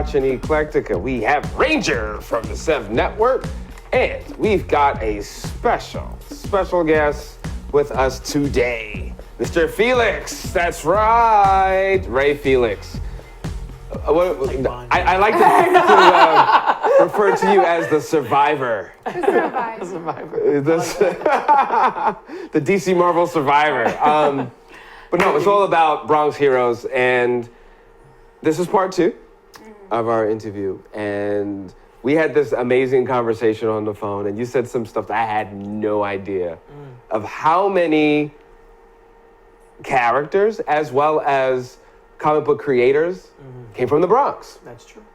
watching Eclecticka. We have Ranger from the Sev Network, and we've got a special guest with us today. Mr. Felix, that's right, Ray Felix. I like to refer to you as the survivor. The survivor. The DC Marvel survivor. But no, it's all about Bronx heroes, and this is part 2 of our interview. And we had this amazing conversation on the phone, and you said some stuff that I had no idea of how many characters as well as comic book creators came from the Bronx. That's true.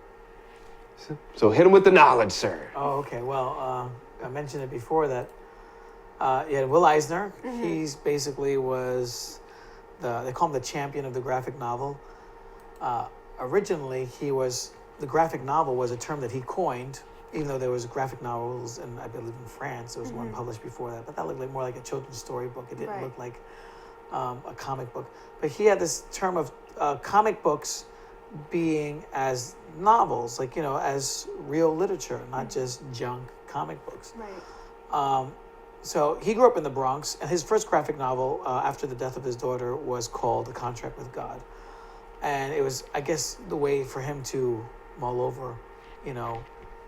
So hit him with the knowledge, sir. Oh, okay. Well, I mentioned it before that Will Eisner, he's basically was they call him the champion of the graphic novel. Originally, the graphic novel was a term that he coined, even though there was graphic novels, and I believe in France, there was one published before that, but that looked like more like a children's storybook. It didn't look like a comic book. But he had this term of comic books being as novels, like, as real literature, not just junk comic books. Right. So he grew up in the Bronx, and his first graphic novel after the death of his daughter was called A Contract with God. And it was, I guess, the way for him to mull over,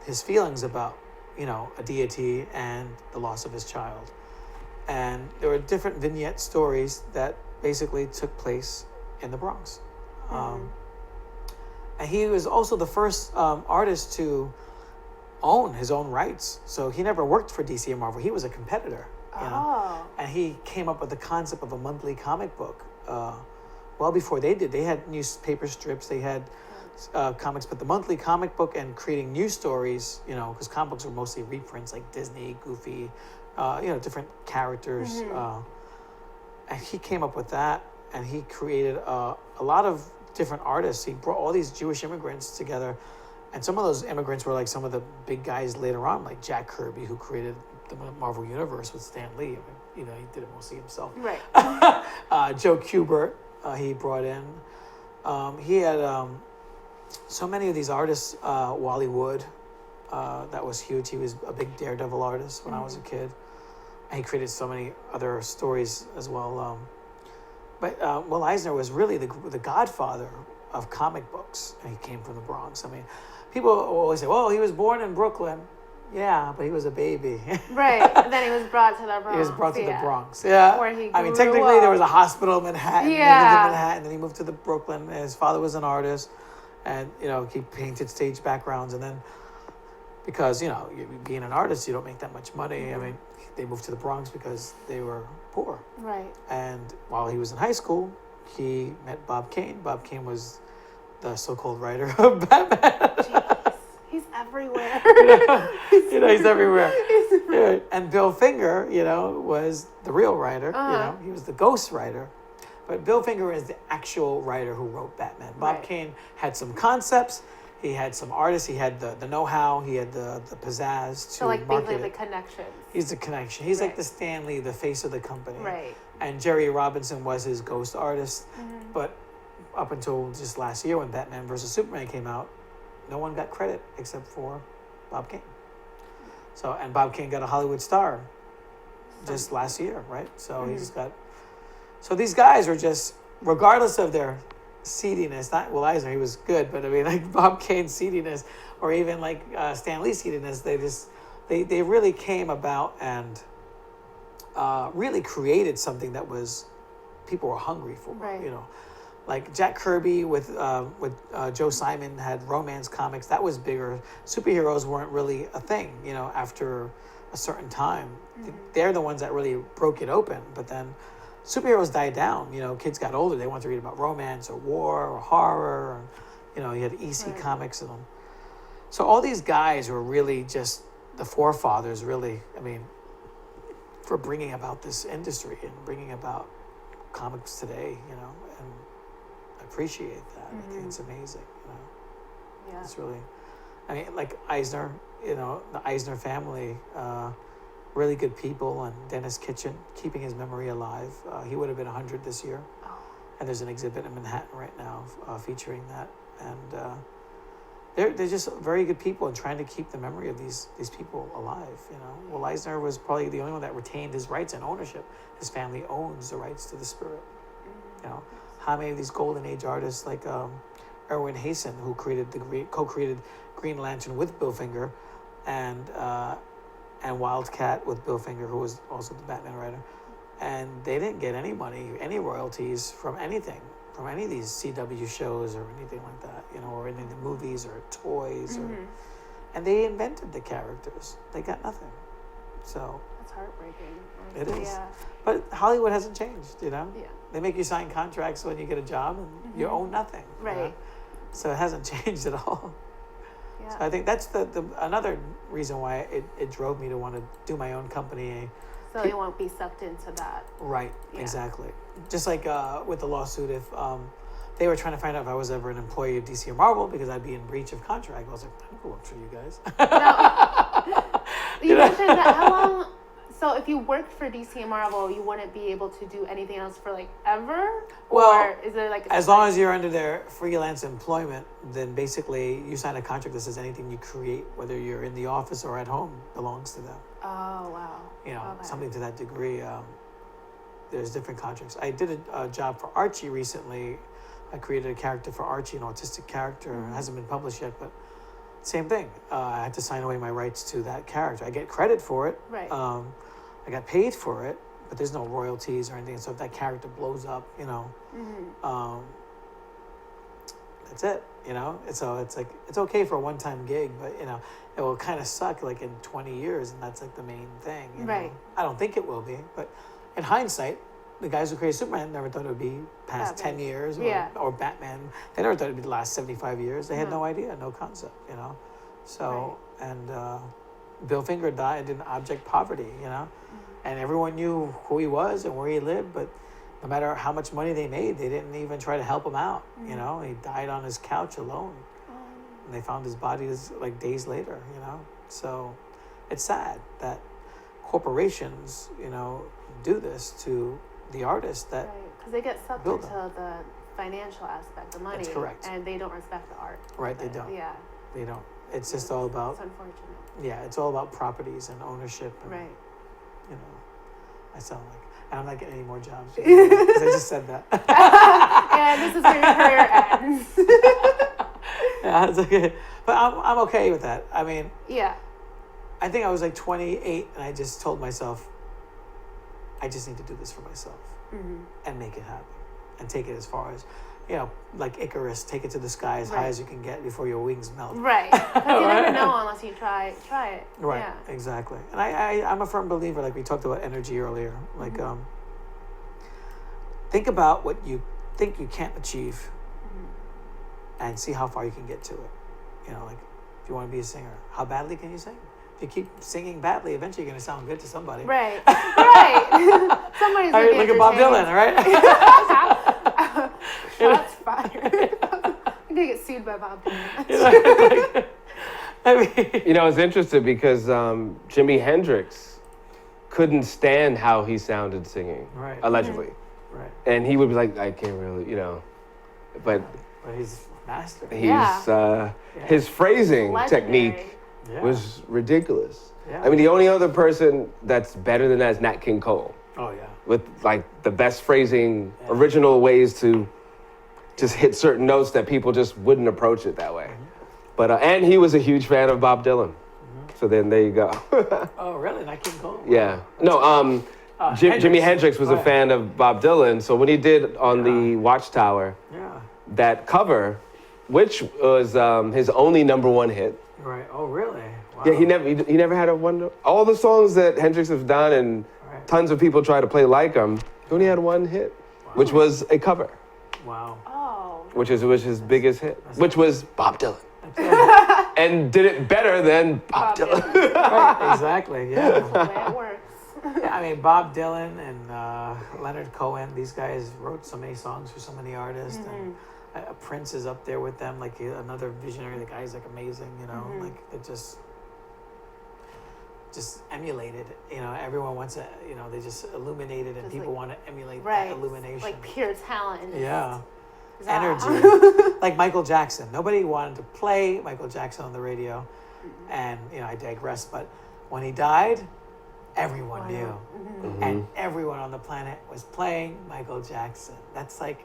his feelings about, a deity and the loss of his child. And there were different vignette stories that basically took place in the Bronx. And he was also the first artist to own his own rights. So he never worked for DC and Marvel. He was a competitor. You know? And he came up with the concept of a monthly comic book well before they did. They had newspaper strips, they had comics, but the monthly comic book and creating new stories, because comic books were mostly reprints like Disney, Goofy, different characters. And he came up with that, and he created a lot of different artists. He brought all these Jewish immigrants together, and some of those immigrants were like some of the big guys later on, like Jack Kirby, who created the Marvel Universe with Stan Lee. I mean, he did it mostly himself. Right. Joe Kubert, he brought in. He had so many of these artists. Wally Wood, that was huge. He was a big Daredevil artist when I was a kid. And he created so many other stories as well. But Will Eisner was really the godfather of comic books, and he came from the Bronx. I mean, people always say, well, he was born in Brooklyn. Yeah, but he was a baby. Right. And then he was brought to the Bronx. He was brought to the Bronx. Yeah. Where he I mean, grew technically, up. there was a hospital in Manhattan. Yeah. He lived in Manhattan, and he moved to the Brooklyn. And his father was an artist, and he painted stage backgrounds. And then, because being an artist, you don't make that much money. I mean, they moved to the Bronx because they were poor. Right. And while he was in high school, he met Bob Kane. Bob Kane was the so-called writer of Batman. Jesus. He's everywhere. He's everywhere. Yeah. And Bill Finger, was the real writer. He was the ghost writer. But Bill Finger is the actual writer who wrote Batman. Bob Kane had some concepts. He had some artists. He had the know-how. He had the pizzazz to market basically it. the connection. He's the connection. He's like the Stan Lee, the face of the company. Right. And Jerry Robinson was his ghost artist. But up until just last year when Batman vs. Superman came out, no one got credit except for Bob Kane. So, and Bob Kane got a Hollywood star just last year, right? So he's got... So these guys are just, regardless of their seediness, not Will Eisner, he was good, but I mean, like Bob Kane's seediness, or even like Stan Lee's seediness, they really came about and really created something that was, people were hungry for, Like Jack Kirby with Joe Simon had romance comics. That was bigger. Superheroes weren't really a thing, after a certain time. They're the ones that really broke it open. But then superheroes died down. Kids got older. They wanted to read about romance or war or horror. And, you had EC comics and them. So all these guys were really just the forefathers, really, for bringing about this industry and bringing about comics today, and I appreciate that. I think it's amazing, Yeah. It's really, like Eisner, the Eisner family, really good people, and Dennis Kitchen, keeping his memory alive. He would have been 100 this year. And there's an exhibit in Manhattan right now featuring that. And they're just very good people and trying to keep the memory of these people alive. Well, Eisner was probably the only one that retained his rights and ownership. His family owns the rights to the spirit. How many of these golden age artists like Erwin Hasen, who co-created Green Lantern with Bill Finger, and Wildcat with Bill Finger, who was also the Batman writer, and they didn't get any money, any royalties from anything, from any of these CW shows or anything like that, or any of the movies or toys, and they invented the characters. They got nothing. So That's heartbreaking. it honestly. is. Yeah. But Hollywood hasn't changed, Yeah. They make you sign contracts when you get a job and you own nothing. Right. So it hasn't changed at all. Yeah. So I think that's the another reason why it drove me to want to do my own company. So you won't be sucked into that. Right, Yeah. exactly. Just like with the lawsuit, if they were trying to find out if I was ever an employee of DC or Marvel because I'd be in breach of contract, I was like, I never worked for you guys. You mentioned that. How long? So if you worked for DC and Marvel, you wouldn't be able to do anything else for like ever? Well, or is there like As long as you're under their freelance employment, then basically you sign a contract that says anything you create, whether you're in the office or at home, belongs to them. Oh wow. Okay. Something to that degree. There's different contracts. I did a job for Archie recently. I created a character for Archie, an autistic character. It hasn't been published yet, but same thing. I had to sign away my rights to that character. I get credit for it. Right. I got paid for it, but there's no royalties or anything. So if that character blows up, that's it. So it's like it's okay for a one-time gig, but it will kind of suck like in 20 years, and that's like the main thing. Right. I don't think it will be, but in hindsight, the guys who created Superman never thought it would be past Batman. 10 years or Batman. They never thought it would be the last 75 years. They had no idea, no concept, So, and Bill Finger died in abject poverty, and everyone knew who he was and where he lived, but no matter how much money they made, they didn't even try to help him out, He died on his couch alone. And they found his body like days later, So it's sad that corporations, do this to the artists that because they get sucked build into the financial aspect, the money. That's correct. And they don't respect the art. Right, they don't. Yeah. They don't. It's just all about It's unfortunate. it's all about properties and ownership. And, Right. I sound like, and I'm not getting any more jobs because I just said that. Yeah, this is where your career ends. Yeah, it's okay, but I'm okay with that. I mean, Yeah. I think I was like 28, and I just told myself, I just need to do this for myself and make it happen, and take it as far as, like Icarus, take it to the sky as high as you can get before your wings melt. Right. Because you never know unless you try it. Right, Yeah. exactly. And I'm a firm believer, like we talked about energy earlier, like think about what you think you can't achieve and see how far you can get to it. Like if you want to be a singer, how badly can you sing? If you keep singing badly, eventually you're going to sound good to somebody. Right. Right. Somebody's gonna be Look at Bob Dylan, entertained. right? Shots fired. I'm gonna get sued by Bob Dylan. I mean, It's interesting because Jimi Hendrix couldn't stand how he sounded singing, Right. allegedly. right. And he would be like, I can't really, but But he's master. his phrasing Legendary. technique Yeah. was ridiculous. Yeah. I mean, the only other person that's better than that is Nat King Cole, Oh yeah. with like the best phrasing, original ways to just hit certain notes that people just wouldn't approach it that way. But and he was a huge fan of Bob Dylan. So then there you go. Oh really? Not King Cole. Yeah. No. Jimi Hendrix was a Right. fan of Bob Dylan. So when he did on the Watchtower Yeah. that cover, which was his only #1 hit. Right. Oh really? Wow. Yeah, he never had a one. All the songs that Hendrix has done, and Right. tons of people try to play like him. He only had one hit, which was a cover, Wow. Oh. which was his biggest hit, which was Bob Dylan, and did it better than Bob Dylan. Right. Exactly. Yeah. The way it works. Yeah, I mean, Bob Dylan and Leonard Cohen, these guys wrote so many songs for so many artists. And Prince is up there with them, like another visionary. The guy's like amazing, like they're just emulated. Everyone wants to, they just illuminate it, and Just people like- want to emulate Right. that illumination. Like pure talent. And Yeah. energy. Like Michael Jackson. Nobody wanted to play Michael Jackson on the radio. And, I digress, but when he died, everyone knew. And everyone on the planet was playing Michael Jackson. That's like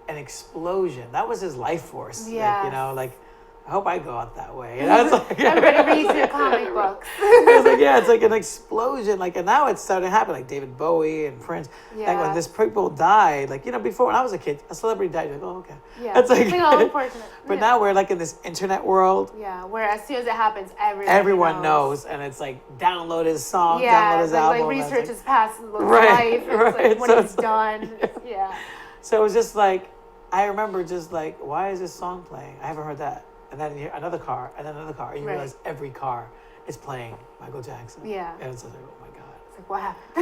an explosion. That was his life force. Yeah. Like, I hope I go out that way. It's like, everybody reads your comic books. It's like an explosion. Like, and now it's starting to happen. Like David Bowie and Prince. Yeah. Like when this people died, like before when I was a kid, a celebrity died. You're like, oh, okay. Yeah. It's like, unfortunate. But now we're like in this internet world. Yeah, where as soon as it happens, everyone knows, and it's like download his song, yeah, download his album. Like research his past life. Right. Like when it's done. Yeah. So it was just like, I remember just like, why is this song playing? I haven't heard that. And then you hear another car, and then another car, and you realize every car is playing Michael Jackson. Yeah. And it's like, oh my God. It's like, what happened?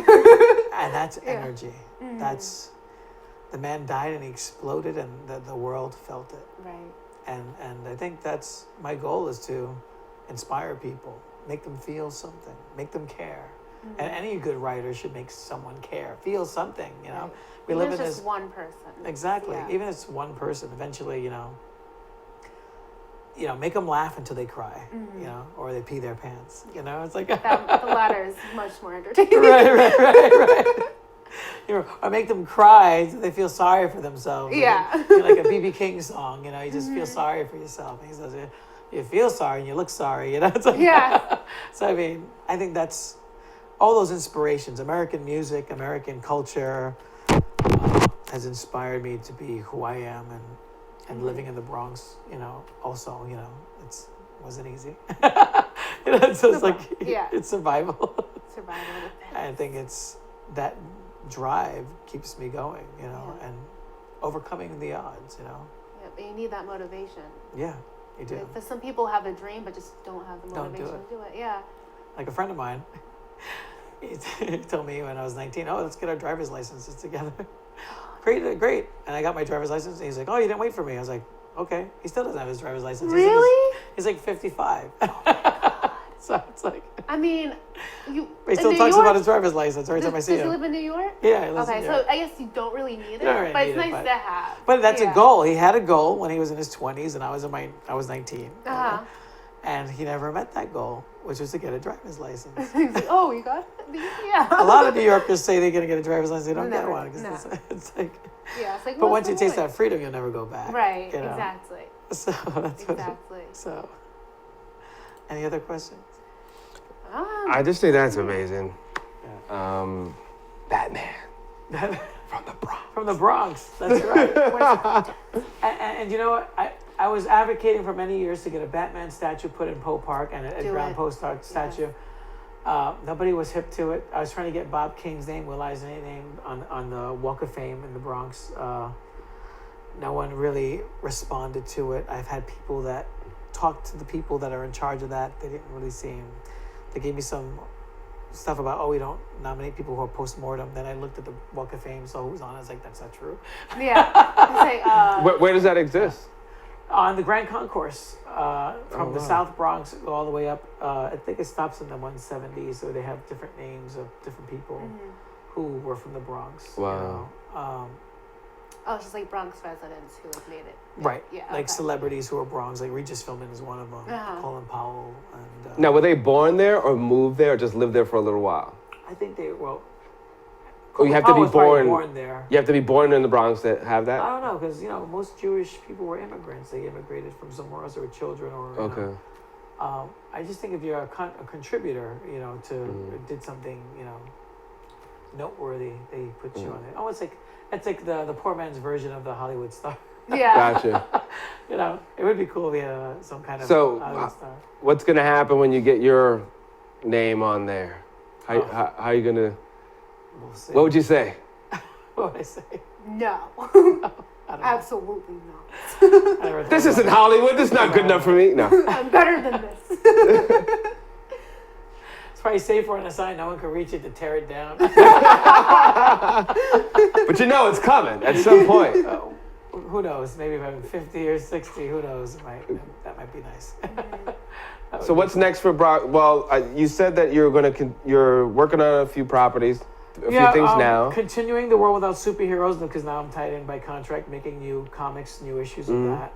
And that's energy. That's, the man died and he exploded, and the world felt it. Right. And I think that's, my goal is to inspire people, make them feel something, make them care. And any good writer should make someone care, feel something, Right. We Even live in just this. one person. Exactly. Yeah. Even if it's one person, eventually, make them laugh until they cry, or they pee their pants, it's like. The latter is much more entertaining. Right. Or make them cry so they feel sorry for themselves. Yeah. Like a B.B. King song, you just feel sorry for yourself. And he says, you feel sorry and you look sorry, It's like, Yeah. So, I think that's all those inspirations. American music, American culture has inspired me to be who I am, and living in the Bronx, also, it wasn't easy. It's just like, it's survival. Survival. I think it's that drive keeps me going, and overcoming the odds, Yeah, but you need that motivation. Yeah, you do. Because some people have a dream but just don't have the motivation to do it. Yeah. Like a friend of mine, he told me when I was 19, oh, let's get our driver's licenses together. Great. And I got my driver's license, and he's like, oh, you didn't wait for me. I was like, okay. He still doesn't have his driver's license. Really? He's like 55. So it's like. But he still talks about his driver's license every time I see him. Does he live in New York? Yeah, he lives in New York. So I guess you don't really need it, Don't really but it's need it, nice to have. But that's a goal. He had a goal when he was in his 20s, and I was 19. And he never met that goal, which was to get a driver's license. He's like, oh, you got it? Yeah. A lot of New Yorkers say they're going to get a driver's license. They don't Never, get one. no. It's like. Yeah, it's like. But once you taste that freedom, you'll never go back. Right. Exactly. So that's exactly. So. Any other questions? I just think that's amazing. Yeah. Batman. From the Bronx. From the Bronx. That's right. and you know what? I was advocating for many years to get a Batman statue put in Poe Park and a Brown Post statue. Nobody was hip to it. I was trying to get Bob King's name, Will Eisner's name, on the Walk of Fame in the Bronx. No one really responded to it. I've had people that talked to the people that are in charge of that. They didn't really seem. They gave me some stuff about, we don't nominate people who are post-mortem. Then I looked at the Walk of Fame, so who's on it? I was like, that's not true. Yeah. It's like, where does that exist? On the Grand Concourse, from the South Bronx all the way up. I think it stops in the 170s, so they have different names of different people who were from the Bronx. Wow. it's just like Bronx residents who have made it. Right. Yeah. Like celebrities who are Bronx, like Regis Philbin is one of them. Colin Powell. And, now, were they born there or moved there or just lived there for a little while? I think they, Or you have to be born there. You have to be born in the Bronx to have that? I don't know, because, most Jewish people were immigrants. They immigrated from somewhere else, or were children, or, Okay. I just think if you're a contributor, did something, noteworthy, they put you on it. Oh, it's like the poor man's version of the Hollywood star. Yeah. Gotcha. It would be cool if we had some kind of Hollywood star. What's going to happen when you get your name on there? How are you going to... We'll see. What would you say? What would I say? No. I don't know. Absolutely not. I never thought This about isn't it. Hollywood. This is not good enough for me. No. I'm better than this. It's probably safer on a sign. No one can reach it to tear it down. But it's coming at some point. Who knows? Maybe if I'm 50 or 60, who knows? That might be nice. So what's next for Bronx? Well, you said that you're working on a few properties. a few things now. Continuing the World Without Superheroes, because now I'm tied in by contract, making new comics, new issues of that.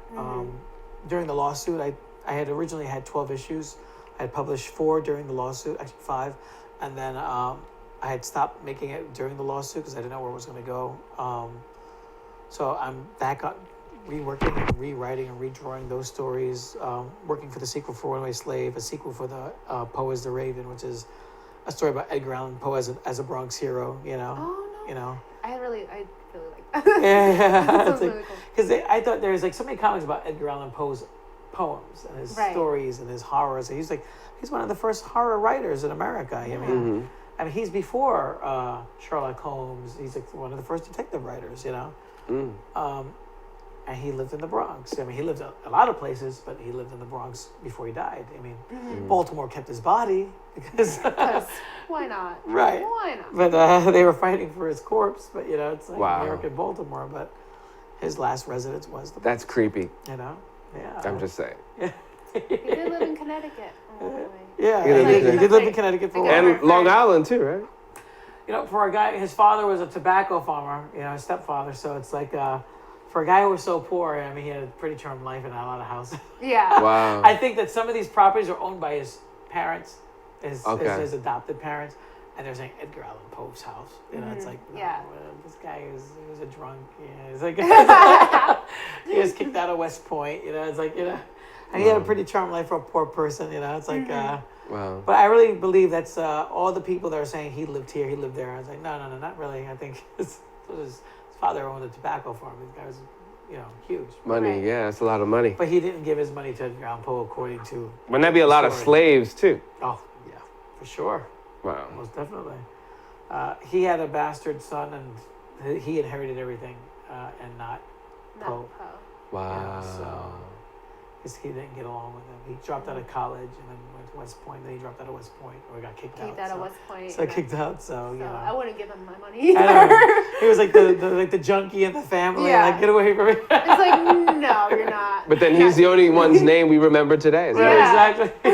During the lawsuit, I had originally had 12 issues. I had published 4 during the lawsuit, actually 5, and then I had stopped making it during the lawsuit because I didn't know where it was going to go. So I'm back on reworking and rewriting and redrawing those stories, working for the sequel for Runaway Slave, a sequel for the Poe as the Raven, which is a story about Edgar Allan Poe as a Bronx hero, you know. Oh, no. You know. I really like that. Yeah. That's really cool. Because I thought there's like so many comics about Edgar Allan Poe's poems and his stories and his horrors. And he's one of the first horror writers in America. I mean, he's before Sherlock Holmes. He's like one of the first detective writers, you know. And he lived in the Bronx. I mean, he lived a lot of places, but he lived in the Bronx before he died. I mean, Baltimore kept his body because why not? Right. Why not? But they were fighting for his corpse. But you know, it's like Wow. New York and Baltimore. But his last residence was the That's creepy. You know. Yeah. I'm just saying. He did live in Connecticut. Yeah, He lived he did live in Connecticut for a while. And Long Island too, right? You know, for a guy, his father was a tobacco farmer, you know, his stepfather. So it's like, for a guy who was so poor, I mean, he had a pretty charmed life and had a lot of houses. Yeah. Wow. I think that some of these properties are owned by his parents, his adopted parents, and they're saying Edgar Allan Poe's house. You know, it's like, no, this guy he was a drunk. Yeah, it's like he was kicked out of West Point. You know, it's like, you know, and he had a pretty charmed life for a poor person. You know, it's like. Wow. But I really believe that's all the people that are saying he lived here, he lived there. I was like, no, not really. I think his father owned a tobacco farm. This guy was, you know, huge. Money, Right. yeah, it's a lot of money. But he didn't give his money to Edgar Allan Poe, according to. Wouldn't that be a lot of slaves too? Oh, yeah, for sure. Wow. Most definitely. He had a bastard son, and he inherited everything, and not Poe. Wow. Yeah, so he didn't get along with him. He dropped out of college and then went to West Point. Then he dropped out of West Point or got kicked out. Out of West Point. So kicked out. So you know. I wouldn't give him my money I either. know. He was like the junkie in the family. Yeah. Like, get away from me. It's like, no, you're not. But then he's the only one's name we remember today. Is Right, that Yeah. exactly.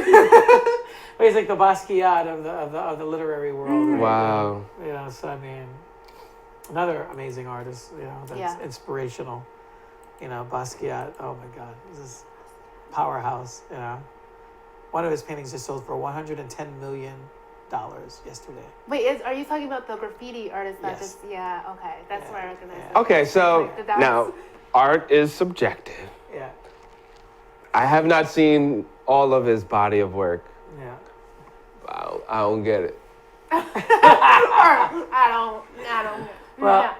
But he's like the Basquiat of the literary world. Right? Wow. You know, so I mean, another amazing artist. You know, that's inspirational. You know, Basquiat. Oh my God, he's this powerhouse. You know, one of his paintings just sold for $110 million yesterday. Wait, are you talking about the graffiti artist that Yes. okay. That's where I recognize it. Okay, so Like the dots. now art is subjective. Yeah, I have not seen all of his body of work. yeah. I don't get it. I don't. Well,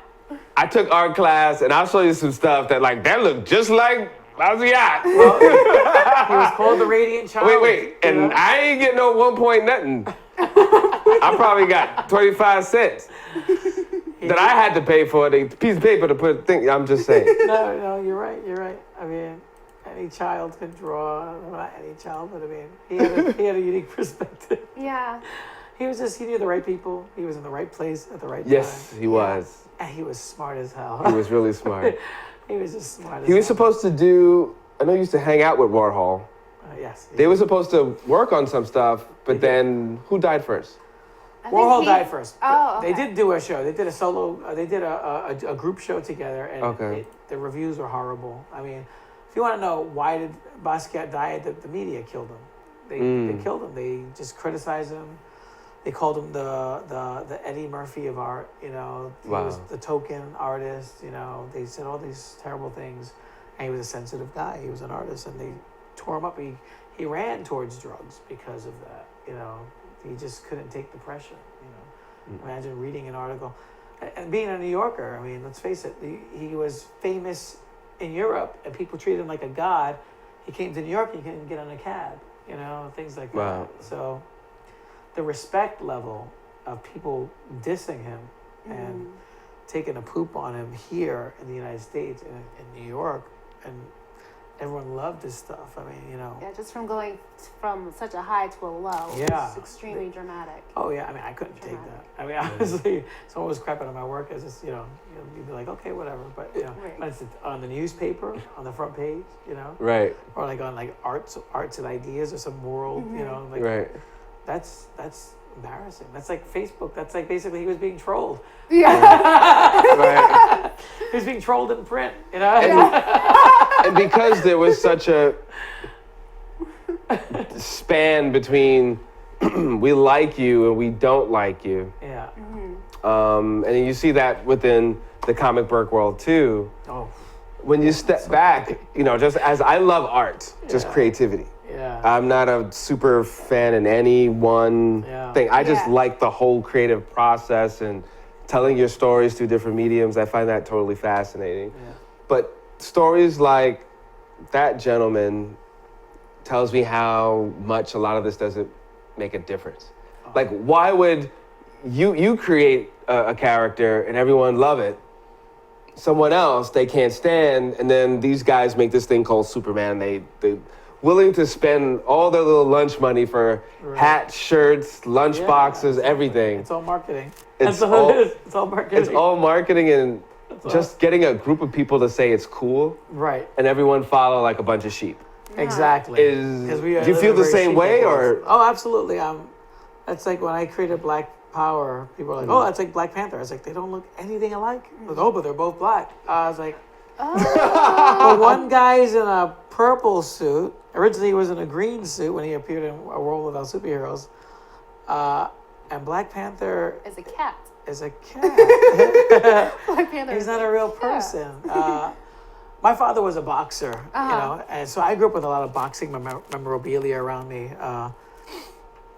I took art class, and I'll show you some stuff that looked just like Basquiat. He was called the Radiant Child. Wait, and I ain't getting no 1 point nothing. I probably got 25 cents that I had to pay for the piece of paper to put thing. I'm just saying. No, you're right. I mean, any child can draw. Well, not any child, but I mean, he had a unique perspective. Yeah. He knew the right people. He was in the right place at the right time. Yes, he was. And he was smart as hell. He was really smart. He was just smart as He was hell. supposed to do. I know he used to hang out with Warhol. Yes. They were supposed to work on some stuff, but then who died first? I think Warhol died first. Oh, okay. They did do a show. They did a solo. They did a group show together, and the reviews were horrible. I mean, if you want to know why did Basquiat die, the media killed him. They killed him. They just criticized him. They called him the Eddie Murphy of art. You know, he was the token artist. You know, they said all these terrible things, and he was a sensitive guy. He was an artist, and they tore him up. He ran towards drugs because of that. You know. He just couldn't take the pressure, you know. Imagine reading an article. And being a New Yorker, I mean, let's face it, he was famous in Europe, and people treated him like a god. He came to New York, and he couldn't get on a cab, you know, things like that. So the respect level of people dissing him and taking a poop on him here in the United States, in New York, and everyone loved his stuff. I mean, you know. Yeah, just from going from such a high to a low. Yeah. It's extremely dramatic. Oh, yeah. I mean, I couldn't take that. I mean, honestly, someone was crapping on my work. I was just, you know, you'd be like, okay, whatever. But, you know, when it's on the newspaper, on the front page, you know. Right. Or like on like arts and ideas or some world, you know. Like, right. That's embarrassing. That's like Facebook. That's like basically he was being trolled. Yeah. Right. He was being trolled in print, you know? And because there was such a span between we like you and we don't like you, Yeah. and you see that within the comic book world too. Oh. When you step back, you know, just as I love art, just Yeah. creativity. Yeah. I'm not a super fan in any one Yeah. thing. I just Yeah. like the whole creative process and telling your stories through different mediums. I find that totally fascinating. Yeah. But stories like that gentleman tells me how much a lot of this doesn't make a difference. Like, why would you create a character and everyone love it? Someone else they can't stand, and then these guys make this thing called Superman. They willing to spend all their little lunch money for hats, shirts, lunch Yeah, boxes, exactly. everything. It's all marketing. It's That's all all- it is. It's all marketing. It's all marketing and all. just getting a group of people to say it's cool, Right. and everyone follow like a bunch of sheep. Exactly. Is 'Cause do you live in feel a the very same sheepish way, world. or Oh, absolutely. That's like when I created Black Power. People are like, "Oh, that's like Black Panther." I was like, "They don't look anything alike." Like, "Oh, but they're both black." I was like, "But one guy's in a purple suit. Originally, he was in a green suit when he appeared in A World Without Superheroes." And Black Panther As a cat. is a cat. Black Panther. He's not a real person. My father was a boxer, you know, and so I grew up with a lot of boxing memorabilia around me.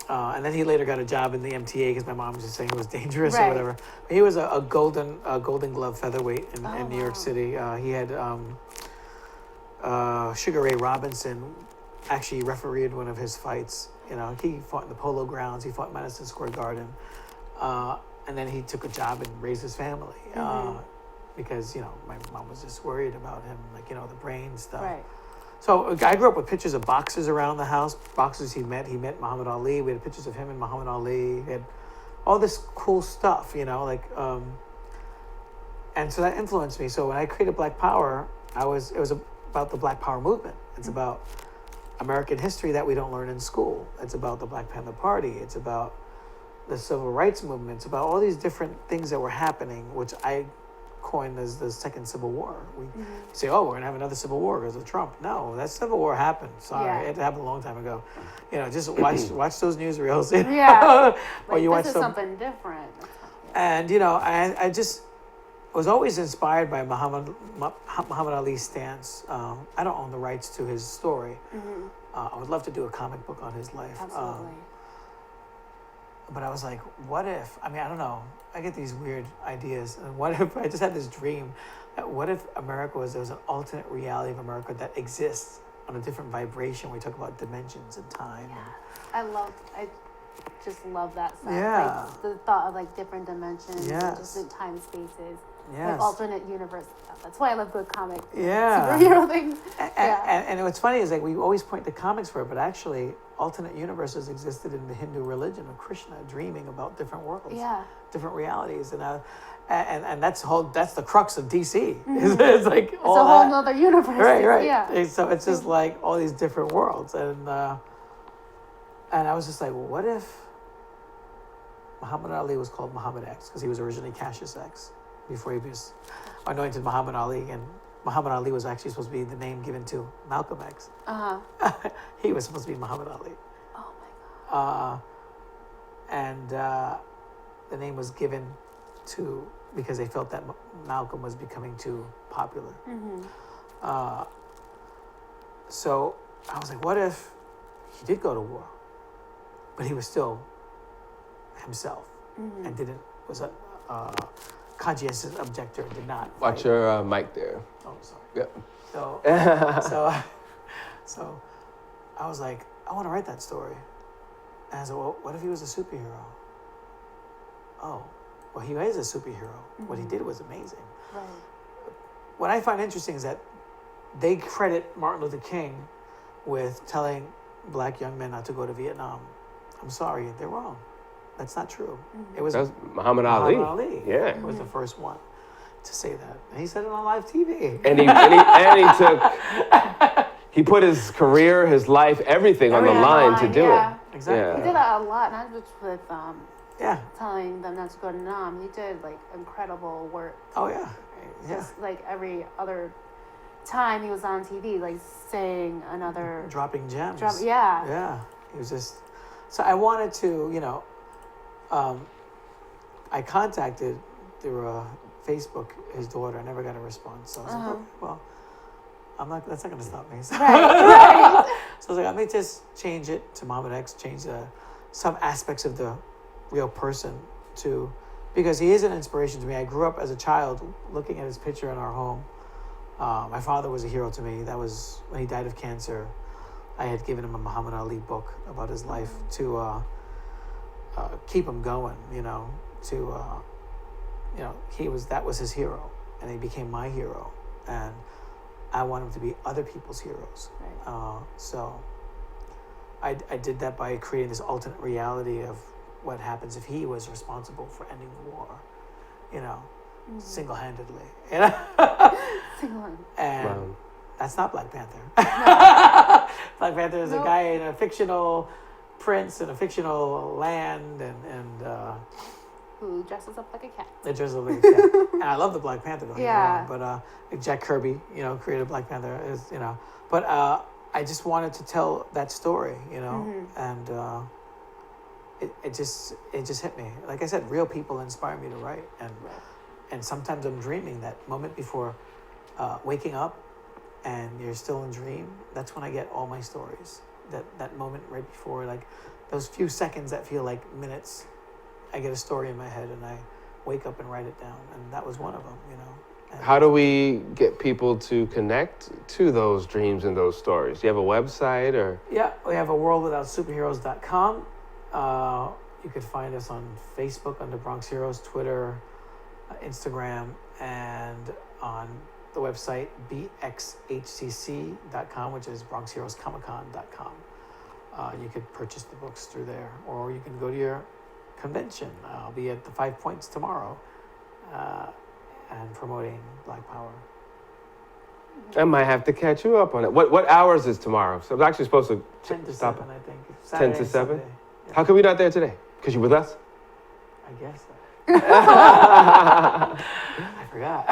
And then he later got a job in the MTA because my mom was just saying it was dangerous or Right. whatever. But he was a golden Glove featherweight in New York City. He had Sugar Ray Robinson actually refereed one of his fights. You know, he fought in the Polo Grounds. He fought in Madison Square Garden. And then he took a job and raised his family. Because, you know, my mom was just worried about him, like, you know, the brain stuff. Right. So I grew up with pictures of boxers around the house, boxers he met. He met Muhammad Ali. We had pictures of him and Muhammad Ali. He had all this cool stuff, you know, like, and so that influenced me. So when I created Black Power, it was about the Black Power movement. It's about American history that we don't learn in school. It's about the Black Panther Party. It's about the civil rights movement. It's about all these different things that were happening, which I coined as the second Civil War. We say, oh, we're going to have another Civil War because of Trump. No, that Civil War happened. Sorry, Yeah. it happened a long time ago. You know, just watch those newsreels. You know? Yeah. Or Like, you watch this is some, something different. and you know, I just was always inspired by Muhammad Ali's stance. I don't own the rights to his story. I would love to do a comic book on his life. Absolutely. But I was like, what if? I mean, I don't know. I get these weird ideas. And what if I just had this dream that what if America there was an alternate reality of America that exists on a different vibration? We talk about dimensions and time. I just love that stuff. Yeah. Like the thought of like different dimensions and Yes. just in time spaces. Yes. Like alternate universe. That's why I love good comic Yeah. superhero things. And what's funny is like we always point to comics for it, but actually alternate universes existed in the Hindu religion of Krishna dreaming about different worlds, different realities, and that's the crux of DC. It's like It's all a whole that. nother universe. Right. Yeah. So it's just like all these different worlds, and I was just like, well, what if Muhammad Ali was called Muhammad X because he was originally Cassius X before he was anointed Muhammad Ali, and Muhammad Ali was actually supposed to be the name given to Malcolm X. He was supposed to be Muhammad Ali. Oh my God. And the name was given to because they felt that Malcolm was becoming too popular. So I was like, what if he did go to war, but he was still himself and was a conscientious objector and did not watch fight. your mic there? Oh, sorry. Yep. So I was like, I want to write that story. And I said, well, what if he was a superhero? Oh, well, he is a superhero. What he did was amazing. Right. What I find interesting is that they credit Martin Luther King with telling black young men not to go to Vietnam. I'm sorry, they're wrong. That's not true. It was That's Muhammad Ali. Muhammad Ali. Yeah. Was the first one to say that. And he said it on live TV. And he put his career, his life, everything on the line to do it. Exactly. He did that a lot, not just with Yeah. telling them not to go to Nam. He did like incredible work. Oh yeah. Yeah. Just like every other time he was on TV, like saying another Dropping gems. yeah. Yeah. He was just. So I wanted to, I contacted through Facebook his daughter. I never got a response. So I was like, okay, well, that's not going to stop me. So, Right. so I was like, let me just change it to Muhammad X, change some aspects of the real person because he is an inspiration to me. I grew up as a child looking at his picture in our home. My father was a hero to me. That was when he died of cancer. I had given him a Muhammad Ali book about his life to keep him going, that was his hero, and he became my hero, and I want him to be other people's heroes. Right. So I did that by creating this alternate reality of what happens if he was responsible for ending the war, single-handedly. And Wow. that's not Black Panther. Black Panther is a guy in a fictional prince in a fictional land, and Who dresses up like a cat. it dresses up like a cat. And I love the Black Panther, don't get me Yeah. wrong, but Jack Kirby, created Black Panther, but I just wanted to tell that story, and it just hit me. Like I said, real people inspire me to write, and sometimes I'm dreaming that moment before waking up, and you're still in dream. That's when I get all my stories. That moment right before, like those few seconds that feel like minutes, I get a story in my head and I wake up and write it down, and that was one of them. And How do we get people to connect to those dreams and those stories? Do you have a website or? Yeah, we have a worldwithoutsuperheroes.com. You could find us on Facebook under Bronx Heroes, Twitter, Instagram, and on the website bxhcc.com, which is bronxheroescomiccon.com. You could purchase the books through there, or you can go to your convention. I'll be at the 5 Points tomorrow and promoting Black Power. I might have to catch you up on it. What hours is tomorrow? So I was actually supposed to 10 to stop 7, I think. 10 Saturday to and 7? Sunday. Yeah, How come you're not there today? Because you're with us? I guess so. I forgot.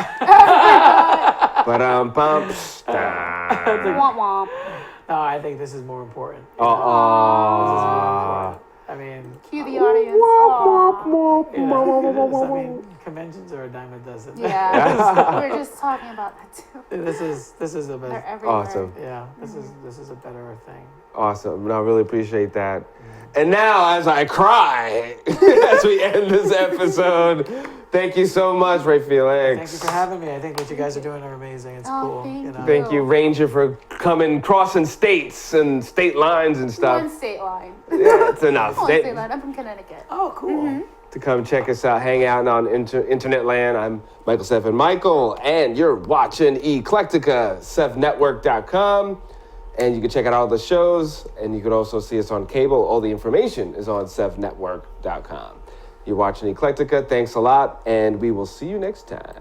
But bump. Womp womp. No, I think this is more important. Oh. I mean, Cue the audience. Aw. it is. I mean, conventions are a dime a dozen. Yeah. We're just talking about that too. This is a They're better. everywhere. Awesome. Yeah, this is a better thing. Awesome. No, I really appreciate that. And now, as I cry, as we end this episode, thank you so much, Ray Felix. Thank you for having me. I think what you guys are doing are amazing. It's cool. Thank you. Thank you, Ranger, for crossing states and state lines and stuff. One state line. Yeah, it's enough. One state line. I'm from Connecticut. Oh, cool. To come check us out, hang out on internet land. I'm Michael Stephen Michael, and you're watching Eclecticka, SethNetwork.com. And you can check out all the shows, and you can also see us on cable. All the information is on SethNetwork.com. You're watching Eclecticka. Thanks a lot, and we will see you next time.